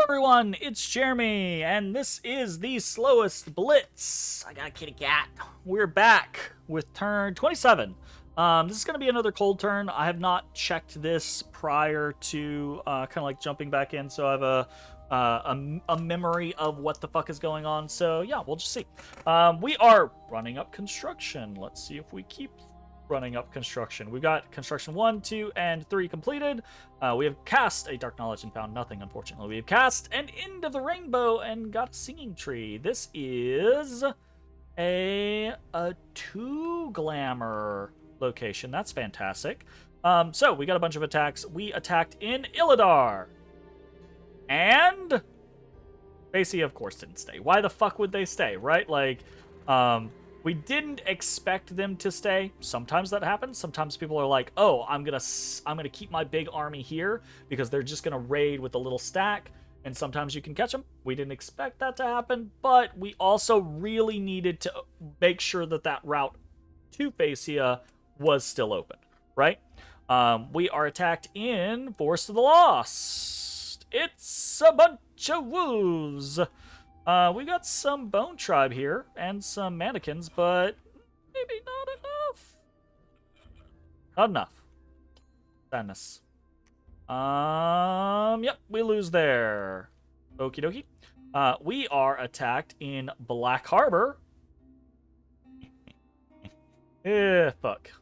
everyone, it's Jeremy, and this is the Slowest Blitz. I got a kitty cat. We're back with turn 27. This is going to be another cold turn. I have not checked this prior to kind of like jumping back in, so I have a memory of what the fuck is going on. So yeah, we'll just see. We are running up construction. Let's see if we keep running up construction. We've got construction 1, 2, and 3 completed. We have cast a Dark Knowledge and found nothing, unfortunately. We have cast an End of the Rainbow and got a Singing Tree. This is a 2 glamour location. That's fantastic. So we got a bunch of attacks. We attacked in Illidar. And Phaeacia, of course, didn't stay. Why the fuck would they stay, right? Like, we didn't expect them to stay. Sometimes that happens. Sometimes people are like, "Oh, I'm gonna keep my big army here because they're just gonna raid with a little stack." And sometimes you can catch them. We didn't expect that to happen, but we also really needed to make sure that that route to Phaeacia was still open, right? We are attacked in Forest of the Lost. It's a bunch of wolves. We got some Bone Tribe here and some mannequins, but maybe not enough. Not enough. Sadness. Yep, we lose there. Okie dokie. We are attacked in Black Harbor. Fuck.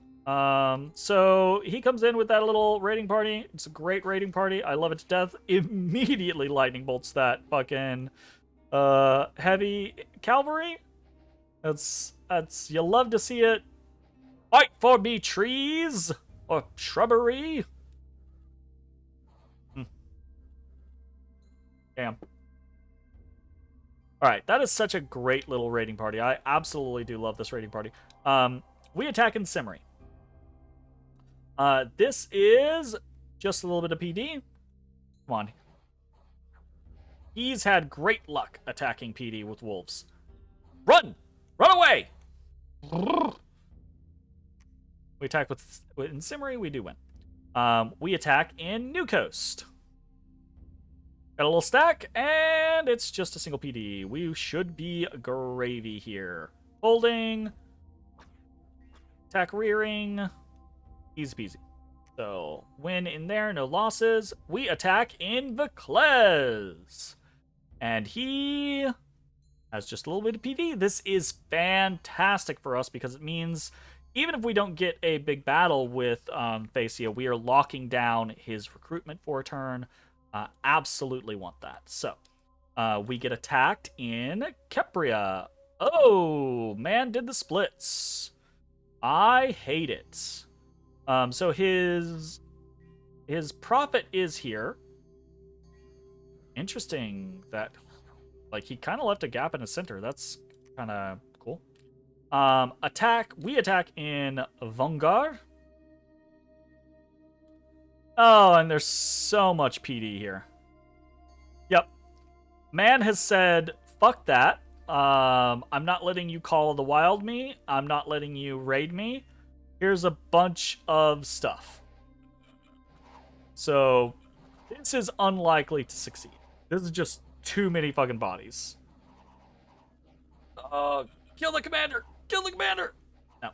So he comes in with that little raiding party. It's a great raiding party. I love it to death. Immediately lightning bolts that fucking heavy cavalry. That's you love to see it. Fight for me, trees or shrubbery. Damn. All right, that is such a great little raiding party. I absolutely do love this raiding party. We attack in Simmery. This is just a little bit of PD. Come on. He's had great luck attacking PD with wolves. Run! Run away! We attack with in Simmery, we do win. We attack in New Coast. Got a little stack, and it's just a single PD. We should be gravy here. Holding. Attack rearing. Easy peasy. So, win in there, no losses. We attack in Vaclez. And he has just a little bit of PD. This is fantastic for us because it means even if we don't get a big battle with Phaeacia, we are locking down his recruitment for a turn. Absolutely want that. So, we get attacked in Kepria. Oh, man did the splits. I hate it. So his profit is here. Interesting that, like, he kind of left a gap in his center. That's kind of cool. We attack in Vangar. Oh, and there's so much PD here. Yep. Man has said, fuck that. I'm not letting you call the wild me. I'm not letting you raid me. Here's a bunch of stuff. So, this is unlikely to succeed. This is just too many fucking bodies. Kill the commander! Kill the commander! No.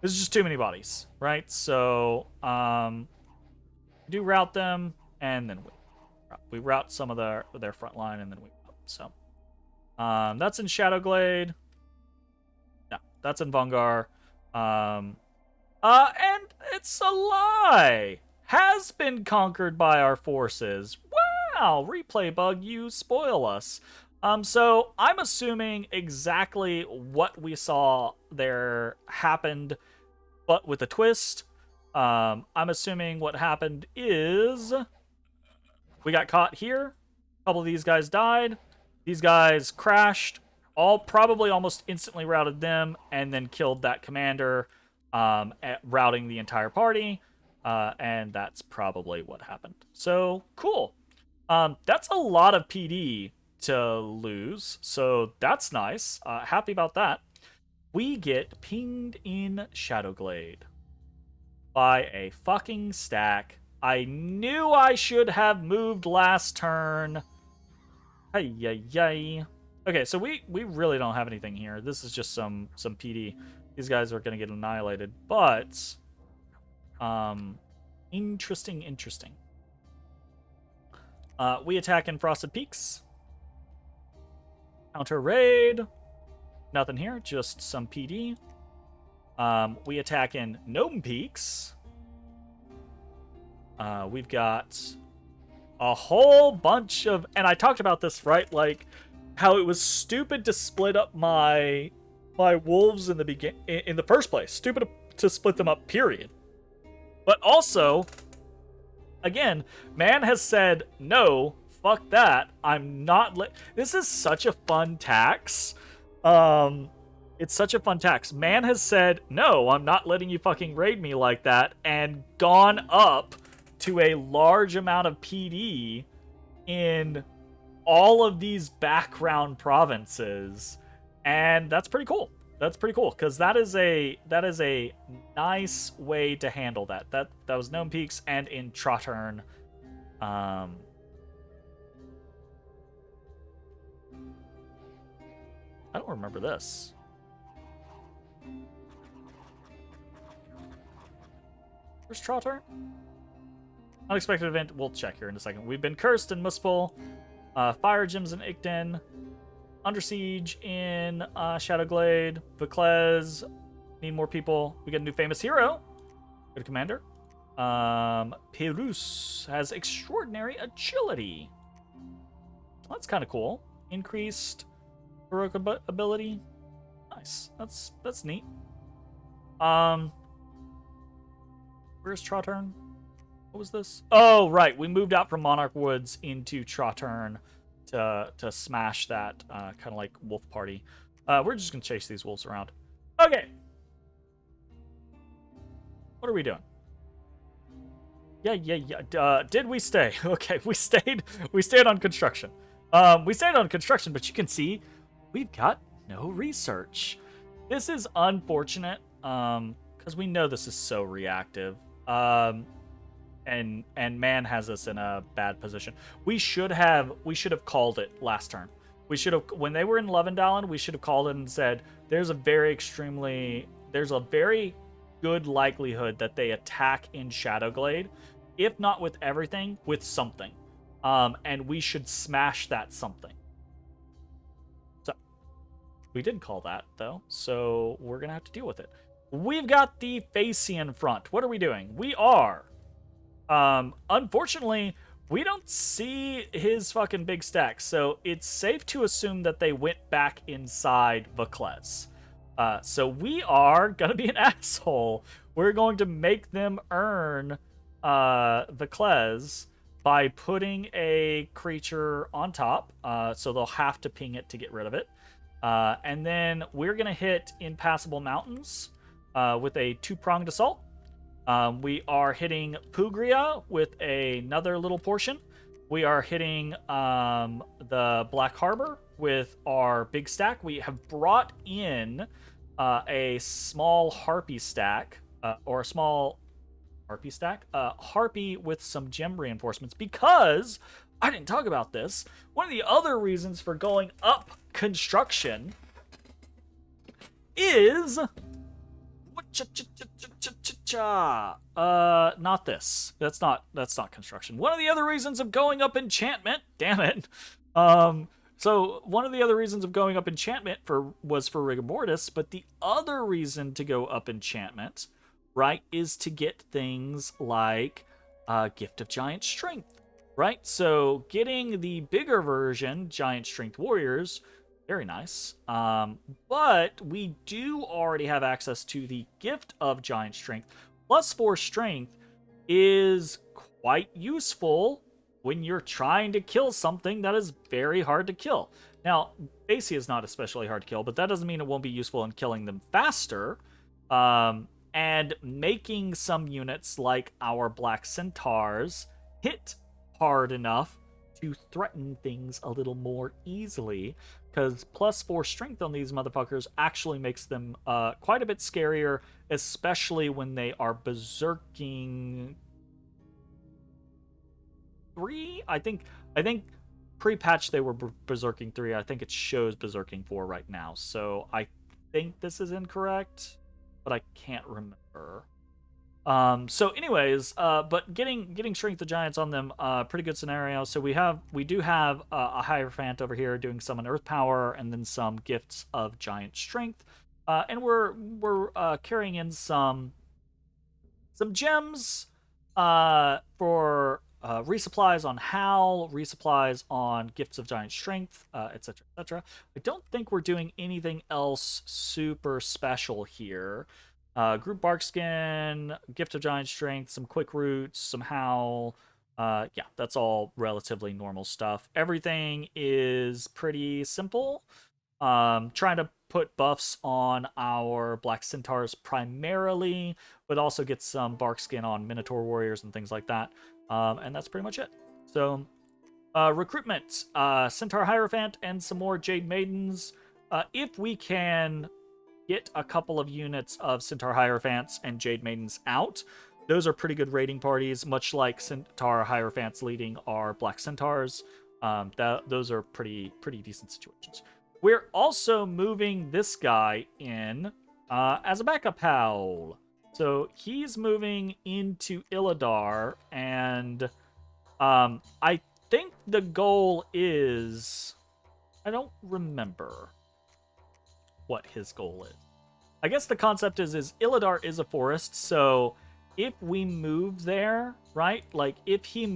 This is just too many bodies, right? So, do route them, and then we route some of their front line, and then we so. That's in Shadowglade. No, that's in Vangar. And it's a lie. Has been conquered by our forces. Wow, replay bug, you spoil us. So I'm assuming exactly what we saw there happened, but with a twist. I'm assuming what happened is we got caught here. A couple of these guys died. These guys crashed. Probably almost instantly routed them and then killed that commander, routing the entire party. And that's probably what happened. So, cool. That's a lot of PD to lose. So, that's nice. Happy about that. We get pinged in Shadowglade by a fucking stack. I knew I should have moved last turn. Hey, yay, yay. Okay, so we really don't have anything here. This is just some PD. These guys are gonna get annihilated, but interesting. We attack in Frosted Peaks. Counter raid. Nothing here, just some PD. We attack in Gnome Peaks. We've got a whole bunch of, and I talked about this, right? Like how it was stupid to split up my wolves in the first place. Stupid to split them up, period. But also, again, man has said no. Fuck that. I'm not. This is such a fun tax. It's such a fun tax. Man has said no. I'm not letting you fucking raid me like that, and gone up to a large amount of PD in all of these background provinces, and that's pretty cool. That's pretty cool, because that is a nice way to handle that. That was Gnome Peaks and in Trottern. I don't remember this. Where's Trottern? Unexpected event. We'll check here in a second. We've been cursed in Muspel. Fire gems in Icton. Under siege in Shadowglade. Vaclez. Need more people. We get a new famous hero. Good commander. Perus has extraordinary agility. That's kind of cool. Increased heroic ability. Nice. That's neat. Where's Trottern? What was this? Oh, right. We moved out from Monarch Woods into Trottern to smash that kind of like wolf party. We're just going to chase these wolves around. Okay. What are we doing? Yeah. Did we stay? Okay, we stayed on construction. We stayed on construction, but you can see we've got no research. This is unfortunate, because we know this is so reactive. And man has us in a bad position. We should have called it last turn. We should have, when they were in Levendalen, we should have called it and said there's a very good likelihood that they attack in Shadowglade, if not with everything, with something. And we should smash that something. So we didn't call that though, so we're gonna have to deal with it. We've got the Phaeacian front. What are we doing? We are unfortunately, we don't see his fucking big stack, so it's safe to assume that they went back inside Vaclez. So we are gonna be an asshole. We're going to make them earn Vaclez by putting a creature on top, so they'll have to ping it to get rid of it. And then we're gonna hit Impassable Mountains with a 2-pronged assault. We are hitting Pugria with another little portion. We are hitting the Black Harbor with our big stack. We have brought in a small Harpy stack, or a small Harpy stack? Harpy with some gem reinforcements, because I didn't talk about this. One of the other reasons for going up construction is... not this. That's not construction. One of the other reasons of going up enchantment, damn it. So one of the other reasons of going up enchantment was for rigor mortis, but the other reason to go up enchantment, right, is to get things like Gift of Giant Strength, right? So getting the bigger version, Giant Strength Warriors, very nice. But we do already have access to the Gift of Giant Strength. +4 Strength is quite useful when you're trying to kill something that is very hard to kill. Now, Abysia is not especially hard to kill, but that doesn't mean it won't be useful in killing them faster. And making some units like our Black Centaurs hit hard enough to threaten things a little more easily, because +4 strength on these motherfuckers actually makes them quite a bit scarier, especially when they are berserking 3. I think pre-patch they were Berserking 3. I think it shows Berserking 4 right now. So I think this is incorrect, but I can't remember. So anyways, but getting Strength of Giants on them, pretty good scenario. So we do have a Hierophant over here doing some Earth Power and then some Gifts of Giant Strength. And we're carrying in some gems for resupplies on Howl, resupplies on Gifts of Giant Strength, etc., etc. I don't think we're doing anything else super special here. Group Barkskin, Gift of Giant Strength, some Quick Roots, some Howl. Yeah, that's all relatively normal stuff. Everything is pretty simple. Trying to put buffs on our Black Centaurs primarily, but also get some Barkskin on Minotaur Warriors and things like that. And that's pretty much it. So, recruitment, Centaur Hierophant and some more Jade Maidens. If we can get a couple of units of Centaur Hierophants and Jade Maidens out, those are pretty good raiding parties, much like Centaur Hierophants leading our Black Centaurs. Those are pretty decent situations. We're also moving this guy in as a backup howl. So he's moving into Illidar, and I think the goal is... I don't remember what his goal is. I guess the concept is Illidar is a forest, so if we move there, right? Like, if he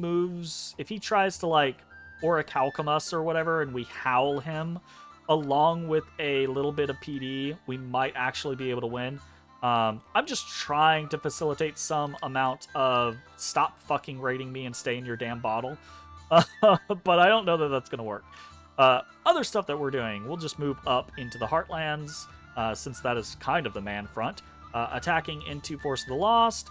tries to, like, Orichalcum us or whatever, and we howl him, along with a little bit of PD, we might actually be able to win. I'm just trying to facilitate some amount of stop fucking raiding me and stay in your damn bottle. But I don't know that that's going to work. Other stuff that we're doing, we'll just move up into the Heartlands, since that is kind of the man front. Attacking into Force of the Lost.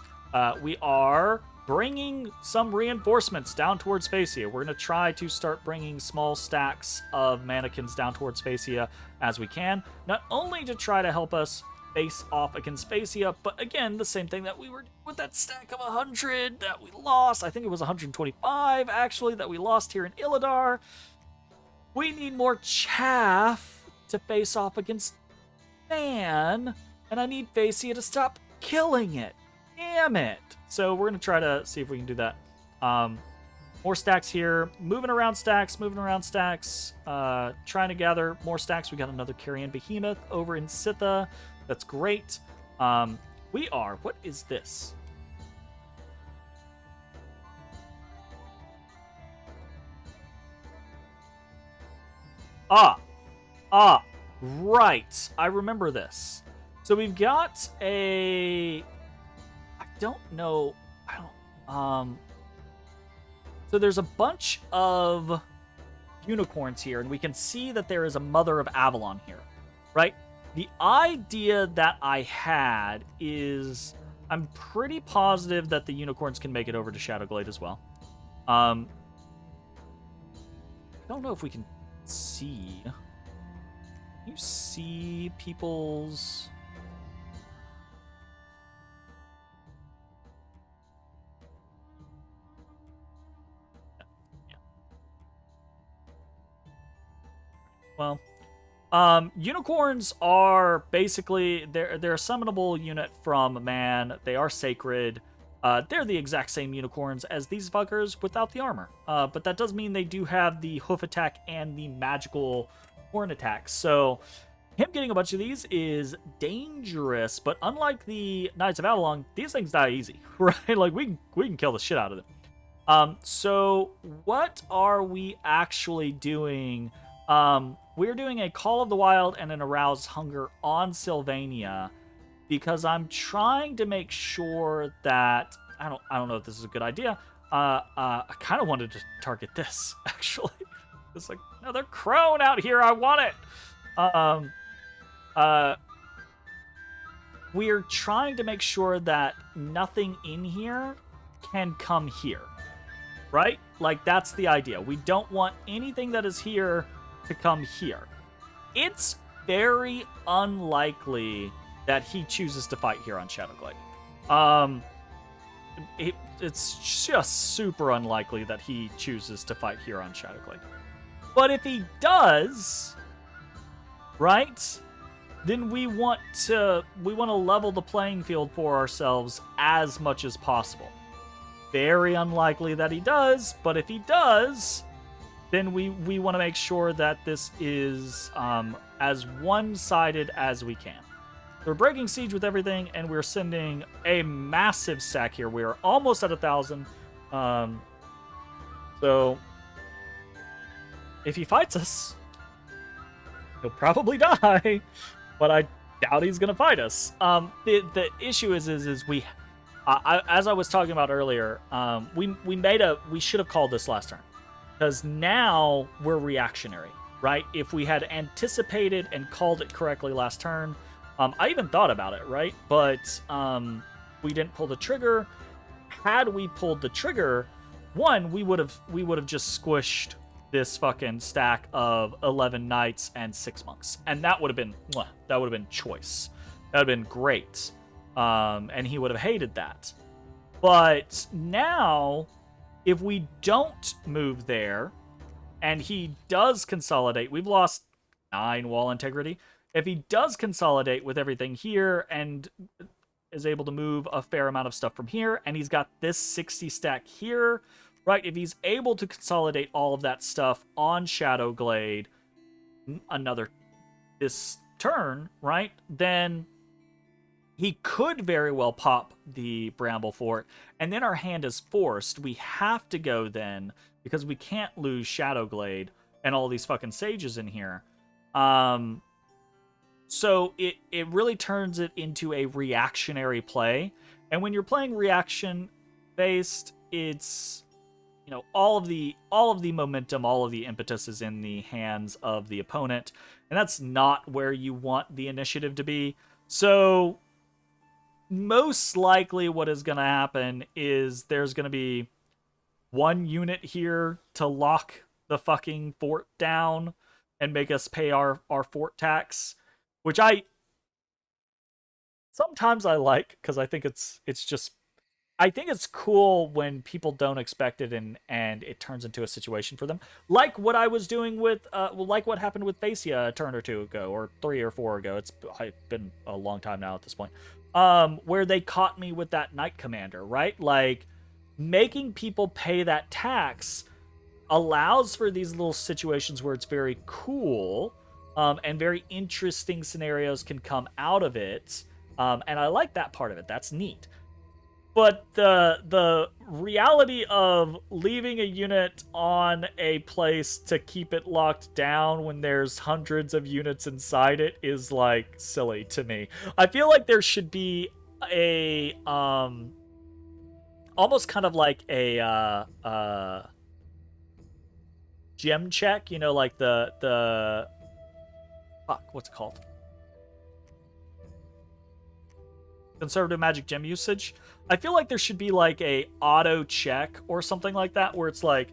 We are bringing some reinforcements down towards Phaeacia. We're going to try to start bringing small stacks of mannequins down towards Phaeacia as we can. Not only to try to help us face off against Phaeacia, but again, the same thing that we were doing with that stack of 100 that we lost. I think it was 125, actually, that we lost here in Illidar. We need more chaff to face off against man, and I need Phaeacia to stop killing it. Damn it. So we're going to try to see if we can do that. More stacks here. Moving around stacks. Trying to gather more stacks. We got another Carrion Behemoth over in Sitha. That's great. What is this? Right. I remember this. So we've got a... So there's a bunch of unicorns here, and we can see that there is a Mother of Avalon here, right? The idea that I had is I'm pretty positive that the unicorns can make it over to Shadowglade as well. I don't know if we can see. Can you see people's... Well, unicorns are basically, they're a summonable unit from man. They are sacred. They're the exact same unicorns as these fuckers without the armor. But that does mean they do have the hoof attack and the magical horn attack. So him getting a bunch of these is dangerous, but unlike the Knights of Avalon, these things die easy, right? Like, we can kill the shit out of them. So what are we actually doing? We're doing a Call of the Wild and an Arouse Hunger on Sylvania because I'm trying to make sure that I don't know if this is a good idea. I kind of wanted to target this actually. It's like another crone out here. I want it. We're trying to make sure that nothing in here can come here, right? Like, that's the idea. We don't want anything that is here to come here. It's very unlikely that he chooses to fight here on Shadowglade. It's just super unlikely that he chooses to fight here on Shadowglade. But if he does, right, then we want to level the playing field for ourselves as much as possible. Very unlikely that he does, but if he does, then we want to make sure that this is as one-sided as we can. We're breaking siege with everything, and we're sending a massive sack here. We are almost at 1,000. So if he fights us, he'll probably die, but I doubt he's gonna fight us. The issue is we, as I was talking about earlier, we should have called this last turn, because now we're reactionary, right? If we had anticipated and called it correctly last turn, I even thought about it, right? But we didn't pull the trigger. Had we pulled the trigger, one, we would have just squished this fucking stack of 11 knights and 6 monks, and that would have been choice. That would have been great, and he would have hated that. But now, if we don't move there, and he does consolidate, we've lost 9 wall integrity. If he does consolidate with everything here and is able to move a fair amount of stuff from here, and he's got this 60 stack here, right? If he's able to consolidate all of that stuff on Shadowglade this turn, right? Then he could very well pop the Bramble Fort, and then our hand is forced. We have to go then, because we can't lose Shadowglade and all these fucking sages in here. So it really turns it into a reactionary play. And when you're playing reaction based, it's, you know, all of the momentum, all of the impetus is in the hands of the opponent, and that's not where you want the initiative to be. So most likely what is going to happen is there's going to be one unit here to lock the fucking fort down and make us pay our fort tax, which sometimes I like, because I think it's cool when people don't expect it and it turns into a situation for them. Like what I was doing with, like what happened with Phaeacia a turn or two ago, or 3 or 4 ago. It's been a long time now at this point. Where they caught me with that Knight Commander, right? Like, making people pay that tax allows for these little situations where it's very cool, and very interesting scenarios can come out of it. And I like that part of it. That's neat. But the reality of leaving a unit on a place to keep it locked down when there's hundreds of units inside it is, like, silly to me. I feel like there should be a almost kind of like a gem check, you know, like the fuck, what's it called? Conservative magic gem usage. I feel like there should be like a auto check or something like that, where it's like,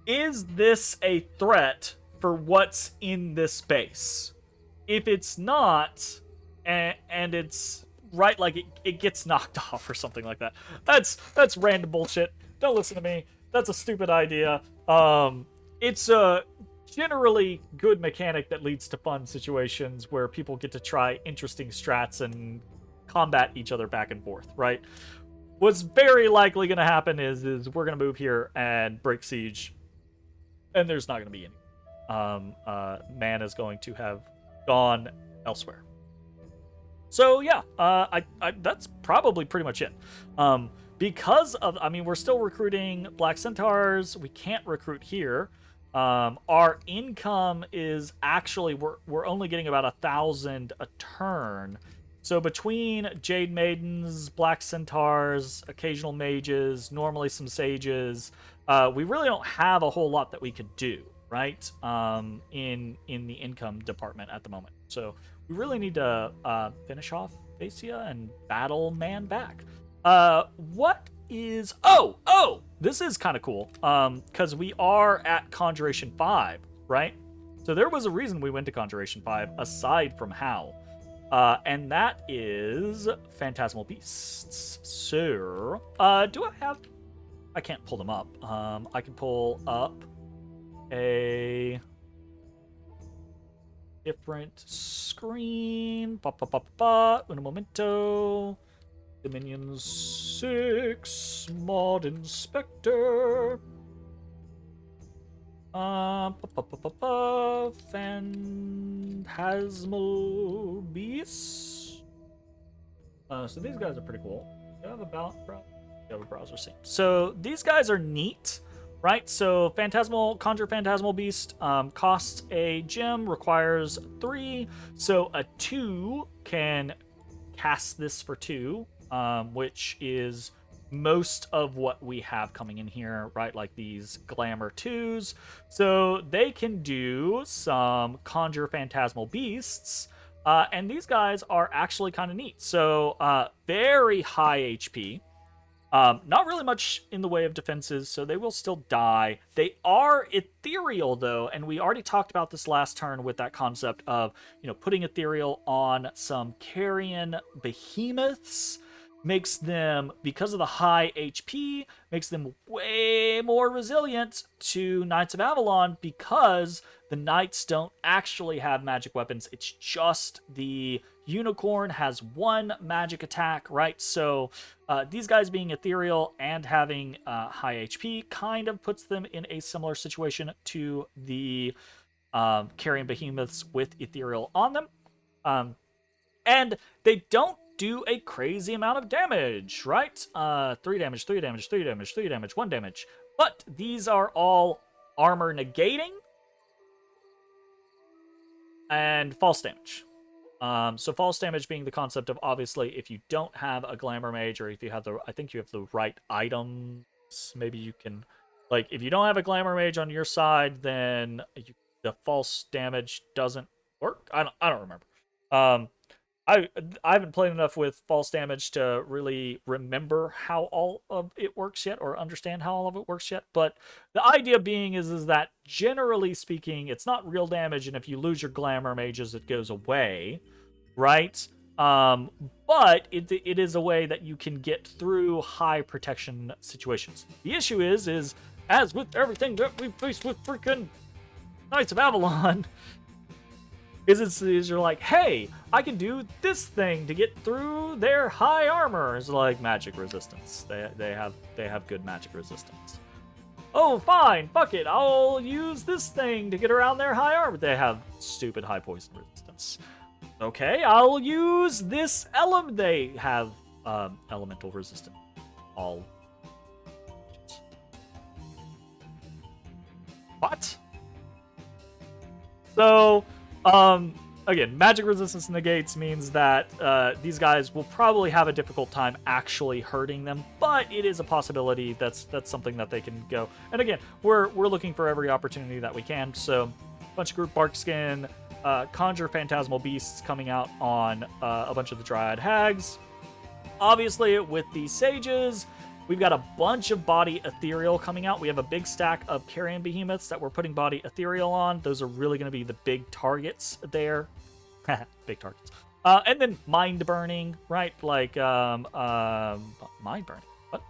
is this a threat for what's in this space? If it's not, and it's right, like it gets knocked off or something like that. That's random bullshit. Don't listen to me. That's a stupid idea. It's a generally good mechanic that leads to fun situations where people get to try interesting strats and combat each other back and forth, right? What's very likely going to happen is we're going to move here and break siege, and there's not going to be any. Man is going to have gone elsewhere. So yeah, that's probably pretty much it. Because of, I mean, we're still recruiting Black Centaurs. We can't recruit here. Our income is actually, we're only getting about 1,000 a turn. So between Jade Maidens, Black Centaurs, occasional mages, normally some sages, we really don't have a whole lot that we could do, right? In the income department at the moment. So we really need to finish off Phaeacia and battle man back. What is... Oh! This is kind of cool. Because we are at Conjuration 5, right? So there was a reason we went to Conjuration 5, aside from how. And that is Phantasmal Beasts. So, do I have... I can't pull them up. I can pull up a different screen. Un momento. Dominion 6. Mod Inspector. Phantasmal Beasts. So these guys are pretty cool. Do you have a browser sync? So these guys are neat, right? So Conjure Phantasmal Beast costs a gem, requires 3. So a 2 can cast this for 2, which is most of what we have coming in here, right? Like these Glamour 2s. So they can do some Conjure Phantasmal Beasts. And these guys are actually kind of neat. So very high HP. Not really much in the way of defenses, so they will still die. They are ethereal, though, and we already talked about this last turn with that concept of, putting ethereal on some Carrion behemoths. Makes them, because of the high HP, makes them way more resilient to Knights of Avalon, because the Knights don't actually have magic weapons. It's just the Unicorn has 1 magic attack, right? So these guys being ethereal and having high HP kind of puts them in a similar situation to the Carrion behemoths with ethereal on them. And they don't do a crazy amount of damage, right? 3 damage, 3 damage, 3 damage, 3 damage, 1 damage. But these are all armor negating and false damage. So false damage being the concept of, obviously, if you don't have a Glamour Mage, or if you have I think you have the right items, maybe you can, like, if you don't have a Glamour Mage on your side, then the false damage doesn't work. I don't remember. I haven't played enough with false damage to really remember how all of it works yet, or understand how all of it works yet. But the idea being is that, generally speaking, it's not real damage, and if you lose your Glamour Mages, it goes away, right? But it is a way that you can get through high protection situations. The issue is as with everything that we face with freaking Knights of Avalon, is you're like, hey, I can do this thing to get through their high armor. It's like magic resistance. They have good magic resistance. Oh, fine, fuck it, I'll use this thing to get around their high armor. They have stupid high poison resistance. Okay, I'll use this element. They have elemental resistance. All. What? So, again, magic resistance negates means that these guys will probably have a difficult time actually hurting them, but it is a possibility. That's something that they can go. And again, we're looking for every opportunity that we can. So, bunch of group Barkskin, Conjure Phantasmal Beasts coming out on a bunch of the Dryad Hags. Obviously, with the Sages, we've got a bunch of body ethereal coming out. We have a big stack of Carrion behemoths that we're putting body ethereal on. Those are really going to be the big targets there. Big targets. And then mind burning, right? Like mind burning. What?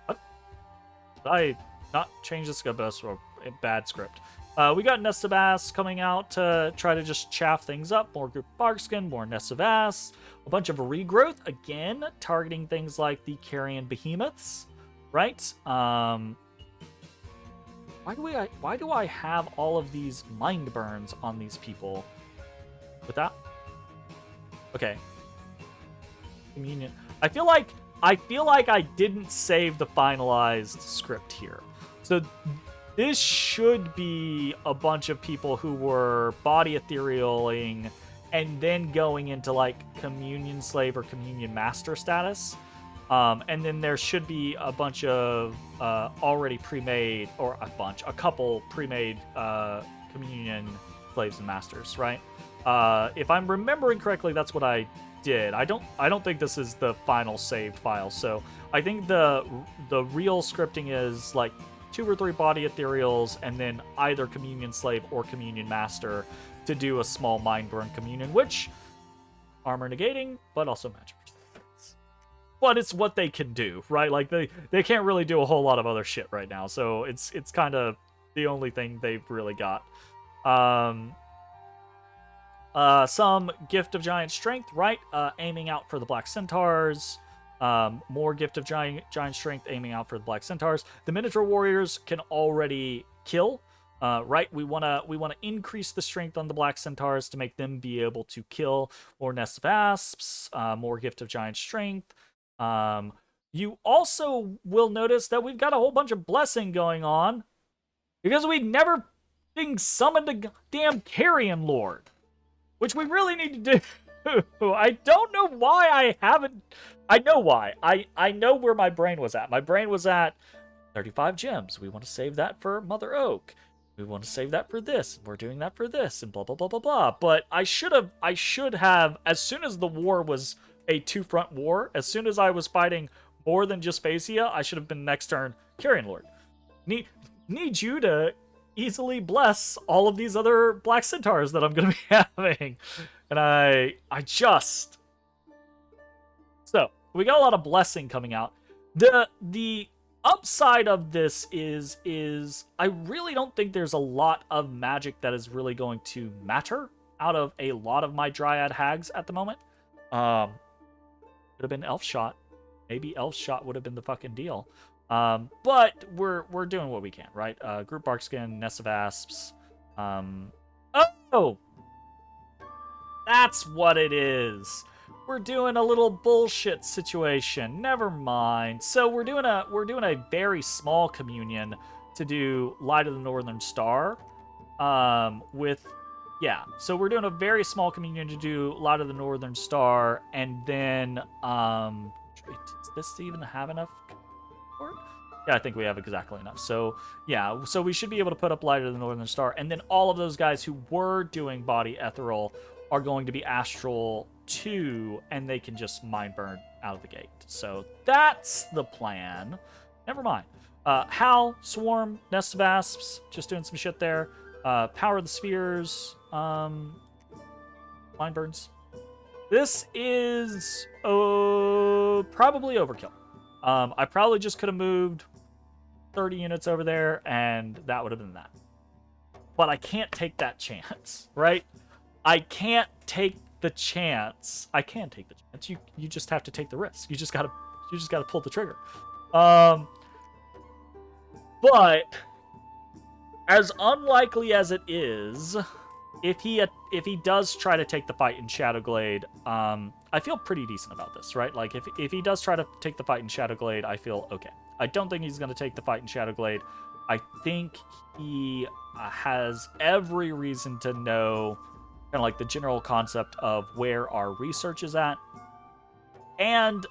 Did I not change the script? That's a bad script. We got Nest of Ass coming out to try to just chaff things up. More group Barkskin, more Nest of Ass. A bunch of regrowth, again, targeting things like the Carrion behemoths, right? Why do I have all of these mind burns on these people? With that? Okay. Communion. I feel like I didn't save the finalized script here. So this should be a bunch of people who were body etherealing and then going into like Communion Slave or Communion Master status. And then there should be a bunch of already pre-made, or a couple pre-made Communion Slaves and Masters, right? If I'm remembering correctly, that's what I did. I don't think this is the final saved file, so I think the real scripting is like 2 or 3 body ethereals and then either Communion Slave or Communion Master to do a small mind burn communion, which armor negating, but also magic resistance. but it's what they can do, right? Like they can't really do a whole lot of other shit right now, so it's kind of the only thing they've really got. Some Gift of Giant Strength, right? Aiming out for the Black Centaurs. More Gift of Giant Strength, aiming out for the Black Centaurs. The Minotaur Warriors can already kill, right? We wanna increase the strength on the Black Centaurs to make them be able to kill more Nest of Asps. More Gift of Giant Strength. You also will notice that we've got a whole bunch of blessing going on because we never being summoned a goddamn Carrion Lord, which we really need to do. I don't know why I haven't. I know why. I know where my brain was at. My brain was at 35 gems. We want to save that for Mother Oak. We want to save that for this. We're doing that for this, and blah blah blah blah blah. But I should have. As soon as the war was a two-front war, as soon as I was fighting more than just Phaeacia, I should have been next turn Carrion Lord. Need you to easily bless all of these other Black Centaurs that I'm going to be having. And I just... So, we got a lot of blessing coming out. The upside of this is I really don't think there's a lot of magic that is really going to matter out of a lot of my Dryad Hags at the moment. Could have been Elf Shot. Maybe Elf Shot would have been the fucking deal. But we're doing what we can, right? Group Barkskin, Nest of Asps. Oh! That's what it is. We're doing a little bullshit situation. Never mind. So we're doing a very small communion to do Light of the Northern Star. So we're doing a very small communion to do Light of the Northern Star, and then does this even have enough? Yeah, I think we have exactly enough. So, yeah, so we should be able to put up Light of the Northern Star, and then all of those guys who were doing Body Ethereal are going to be Astral 2, and they can just Mind Burn out of the gate. So that's the plan. Never mind. Howl, Swarm, Nest of Asps, just doing some shit there. Power of the Spheres, Mind Burns. This is probably overkill. I probably just could have moved 30 units over there, and that would have been that. But I can't take that chance, right? I can't take the chance. I can take the chance. You just have to take the risk. You just gotta pull the trigger. But as unlikely as it is, if he does try to take the fight in Shadowglade, I feel pretty decent about this, right? Like, if he does try to take the fight in Shadowglade, I feel okay. I don't think he's going to take the fight in Shadowglade. I think he has every reason to know kind of like the general concept of where our research is at. And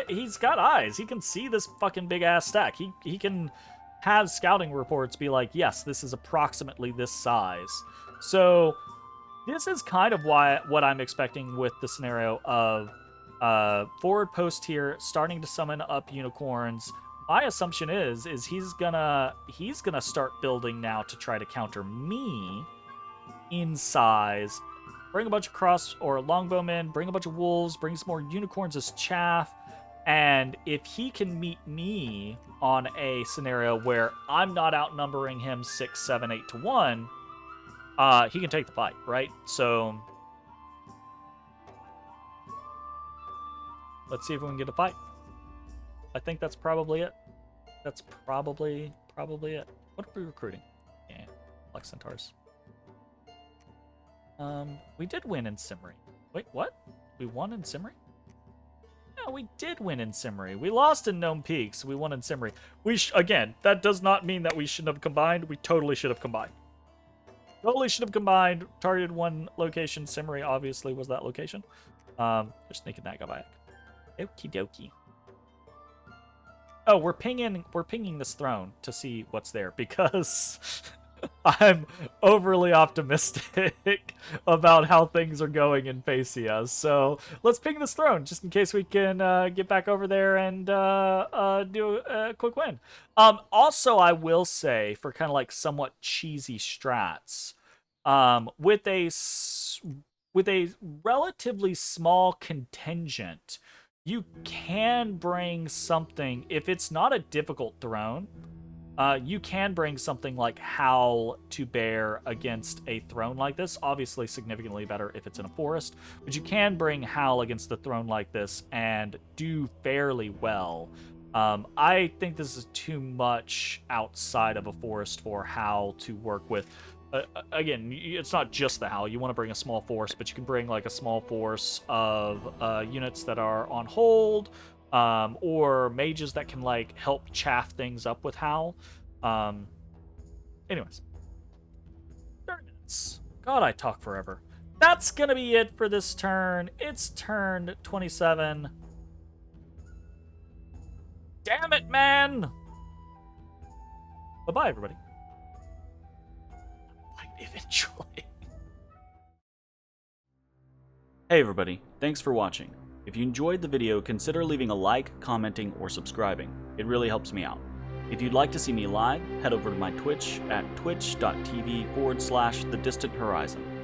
he's got eyes. He can see this fucking big-ass stack. He can have scouting reports be like, yes, this is approximately this size. So this is kind of what I'm expecting with the scenario of forward post here, starting to summon up unicorns. My assumption is he's gonna start building now to try to counter me in size. Bring a bunch of cross or longbowmen, bring a bunch of wolves, bring some more unicorns as chaff. And if he can meet me on a scenario where I'm not outnumbering him 6, 7, 8 to 1, he can take the fight, right? So let's see if we can get a fight. I think that's probably it. That's probably it. What are we recruiting? Yeah, Black Centaurs. We did win in Simri. Wait, what? We won in Simri? Yeah, we did win in Simri. We lost in Gnome Peaks. We won in Simri. Again, that does not mean that we shouldn't have combined. We totally should have combined. Totally should have combined. Targeted one location. Simri obviously was that location. Just sneaking that guy back. Okie dokie. Oh, we're pinging this throne to see what's there because I'm overly optimistic about how things are going in Phaeacia. So let's ping this throne just in case we can get back over there and do a quick win. Also, I will say for kind of like somewhat cheesy strats, with a relatively small contingent, you can bring something, if it's not a difficult throne, you can bring something like Howl to bear against a throne like this. Obviously, significantly better if it's in a forest, but you can bring Howl against the throne like this and do fairly well. I think this is too much outside of a forest for Howl to work with. Again, it's not just the Howl. You want to bring a small force, but you can bring like a small force of units that are on hold, or mages that can like help chaff things up with Howl. Anyways, 30 minutes. God, I talk forever. That's gonna be it for this turn. It's turn 27. Damn it, man! Bye-bye, everybody. Eventually. Hey everybody, thanks for watching. If you enjoyed the video, consider leaving a like, commenting, or subscribing. It really helps me out. If you'd like to see me live, head over to my Twitch at twitch.tv/thedistanthorizon.